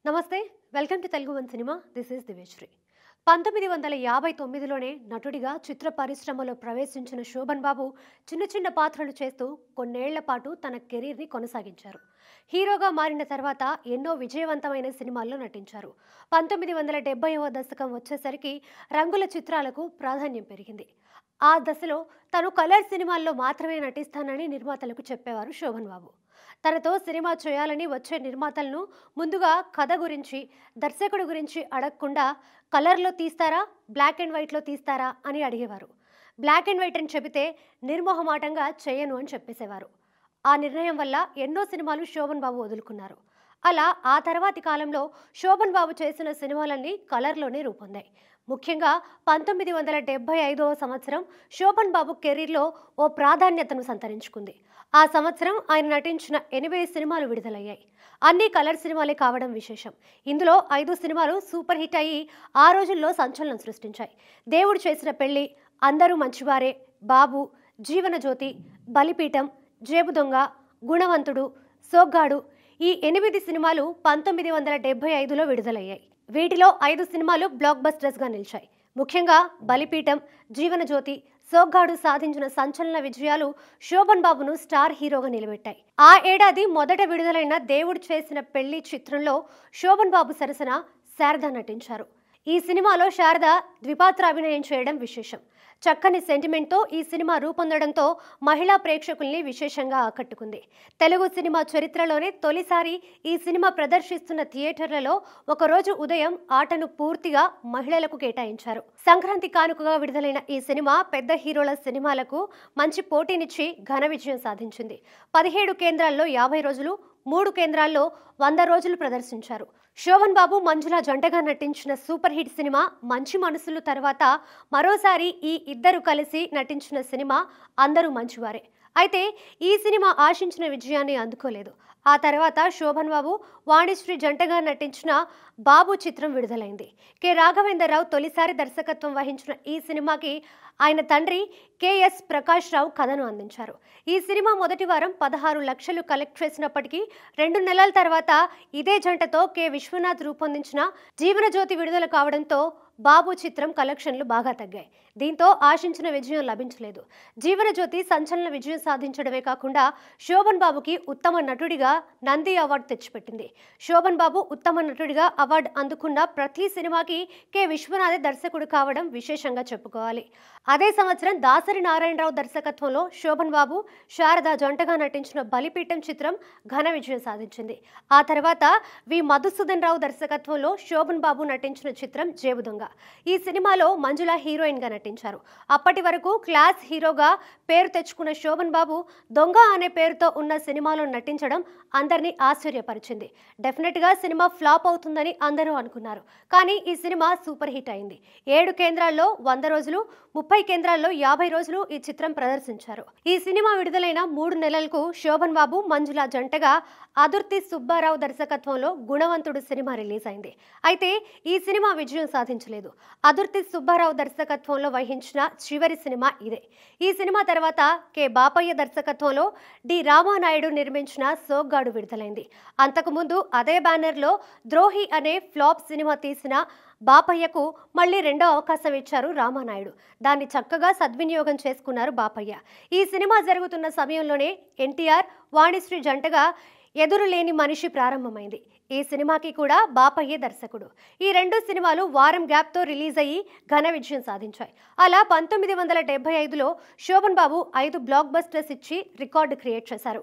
నమస్తే, welcome to Telugu one cinema. This is Diveshri. 1959లోనే నటుడిగా చిత్ర పరిశ్రమలో ప్రవేశించిన శోభన్ బాబు చిన్న చిన్న పాత్రలు చేస్తూ కొన్నేళ్ల పాటు తన కెరీర్ని కొనసాగించారు. హీరోగా మారిన తర్వాత ఎన్నో విజయవంతమైన సినిమాల్లో నటించారు. 1970వ దశకం వచ్చేసరికి రంగుల చిత్రాలకు ప్రాధాన్యం పెరిగింది. ఆ దశలో తను కలర్ సినిమాల్లో మాత్రమే నటిస్తానని నిర్మాతలకు చెప్పేవారు శోభన్ బాబు. తనతో సినిమా చేయాలని వచ్చే నిర్మాతలను ముందుగా కథ గురించి, దర్శకుడి గురించి అడగకుండా కలర్లో తీస్తారా, బ్లాక్ అండ్ వైట్లో తీస్తారా అని అడిగేవారు. బ్లాక్ అండ్ వైట్ అని చెబితే నిర్మోహమాటంగా చేయను అని చెప్పేసేవారు. ఆ నిర్ణయం వల్ల ఎన్నో సినిమాలు శోభన్ బాబు వదులుకున్నారు. అలా ఆ తర్వాతి కాలంలో శోభన్ బాబు చేసిన సినిమాలన్నీ కలర్లోనే రూపొందాయి. ముఖ్యంగా 1975వ సంవత్సరం శోభన్ బాబు కెరీర్లో ఓ ప్రాధాన్యతను సంతరించుకుంది. ఆ సంవత్సరం ఆయన నటించిన 8 సినిమాలు విడుదలయ్యాయి. అన్ని కలర్ సినిమాలే కావడం విశేషం. ఇందులో 5 సినిమాలు సూపర్ హిట్ అయ్యి ఆ రోజుల్లో సంచలనం సృష్టించాయి. దేవుడు చేసిన పెళ్లి, అందరూ మంచివారే, బాబు, జీవనజ్యోతి, బలిపీఠం, జేబు దొంగ, గుణవంతుడు, సోగ్గాడు ఈ 8 సినిమాలు 1975లో విడుదలయ్యాయి. వీటిలో 5 సినిమాలు బ్లాక్ బస్టర్స్గా నిలిచాయి. ముఖ్యంగా బలిపీఠం, జీవనజ్యోతి, సోగ్గాడు సాధించిన సంచలన విజయాలు శోభన్ బాబును స్టార్ హీరోగా నిలబెట్టాయి. ఆ ఏడాది మొదట విడుదలైన దేవుడు చేసిన పెళ్లి చిత్రంలో శోభన్ బాబు సరసన శారద నటించారు. ఈ సినిమాలో శారద ద్విపాత్రాభినయం చేయడం విశేషం. చక్కని సెంటిమెంట్తో ఈ సినిమా రూపొందడంతో మహిళా ప్రేక్షకుల్ని విశేషంగా ఆకట్టుకుంది. తెలుగు సినిమా చరిత్రలోనే తొలిసారి ఈ సినిమా ప్రదర్శిస్తున్న థియేటర్లలో ఒకరోజు ఉదయం ఆటను పూర్తిగా మహిళలకు కేటాయించారు. సంక్రాంతి కానుకగా విడుదలైన ఈ సినిమా పెద్ద హీరోల సినిమాలకు మంచి పోటీనిచ్చి ఘన విజయం సాధించింది. 17 కేంద్రాల్లో 50 రోజులు, 3 కేంద్రాల్లో 100 రోజులు ప్రదర్శించారు. శోభన్ బాబు, మంజుల జంటగా నటించిన సూపర్ హిట్ సినిమా మంచి మనసులు తర్వాత మరోసారి ఈ ఇద్దరు కలిసి నటించిన సినిమా అందరూ మంచివారే. అయితే ఈ సినిమా ఆశించిన విజయాన్ని అందుకోలేదు. ఆ తర్వాత శోభన్ బాబు, వాణిశ్రీ జంటగా నటించిన బాబు చిత్రం విడుదలైంది. కె రాఘవేంద్రరావు తొలిసారి దర్శకత్వం వహించిన ఈ సినిమాకి ఆయన తండ్రి కెఎస్ ప్రకాష్ రావు కథను అందించారు. ఈ సినిమా మొదటి వారం 16 లక్షలు కలెక్ట్ చేసినప్పటికీ 2 నెలల తర్వాత ఇదే జంటతో కె విశ్వనాథ్ రూపొందించిన జీవనజ్యోతి విడుదల కావడంతో బాబు చిత్రం కలెక్షన్లు బాగా తగ్గాయి. దీంతో ఆశించిన విజయం లభించలేదు. జీవనజ్యోతి సంచలన విజయం సాధించడమే కాకుండా శోభన్ బాబుకి ఉత్తమ నటుడిగా నంది అవార్డు తెచ్చిపెట్టింది. శోభన్ బాబు ఉత్తమ నటుడిగా అవార్డు అందుకున్న ప్రతి సినిమాకి కె విశ్వనాథే దర్శకుడు కావడం విశేషంగా చెప్పుకోవాలి. అదే సంవత్సరం దాసరి నారాయణరావు దర్శకత్వంలో శోభన్ బాబు, శారద జంటగా నటించిన బలిపీఠం చిత్రం ఘన విజయం సాధించింది. ఆ తర్వాత వి మధుసూదన్ రావు దర్శకత్వంలో శోభన్ బాబు నటించిన చిత్రం జేబు దొంగ. ఈ సినిమాలో మంజుల హీరోయిన్ గా నటించారు. అప్పటి వరకు క్లాస్ హీరోగా పేరు తెచ్చుకున్న శోభన్ బాబు దొంగ అనే పేరుతో ఉన్న సినిమాలో నటించడం అందరినీ ఆశ్చర్యపరిచింది. డెఫినెట్ గా సినిమా ఫ్లాప్ అవుతుందని అందరూ అనుకున్నారు. కానీ ఈ సినిమా సూపర్ హిట్ అయింది. 7 కేంద్రాల్లో 100 రోజులు, 30 కేంద్రాల్లో 50 రోజులు ఈ చిత్రం ప్రదర్శించారు. ఈ సినిమా విడుదలైన 3 నెలలకు శోభన్ బాబు, మంజుల జంటగా అదుర్తి సుబ్బారావు దర్శకత్వంలో గుణవంతుడు సినిమా రిలీజ్ అయింది. అయితే ఈ సినిమా విజయం సాధించలేదు. అదుర్తి సుబ్బారావు దర్శకత్వంలో వహించిన చివరి సినిమా ఇదే. ఈ సినిమా తర్వాత కె బాపయ్య దర్శకత్వంలో డి రామానాయుడు నిర్మించిన సోగ్గాడు విడుదలైంది. అంతకుముందు అదే బ్యానర్లో ద్రోహి అనే ఫ్లాప్ సినిమా తీసిన బాపయ్యకు మళ్ళీ రెండో అవకాశం ఇచ్చారు రామానాయుడు. దాన్ని చక్కగా సద్వినియోగం చేసుకున్నారు బాపయ్య. ఈ సినిమా జరుగుతున్న సమయంలోనే ఎన్టీఆర్, వాణిశ్రీ జంటగా ఎదురులేని మనిషి ప్రారంభమైంది. ఈ సినిమాకి కూడా బాపయ్యే దర్శకుడు. ఈ 2 సినిమాలు వారం గ్యాప్తో రిలీజ్ అయ్యి ఘన విజయం సాధించాయి. అలా 1975లో శోభన్ బాబు 5 బ్లాక్ బస్టర్స్ ఇచ్చి రికార్డు క్రియేట్ చేశారు.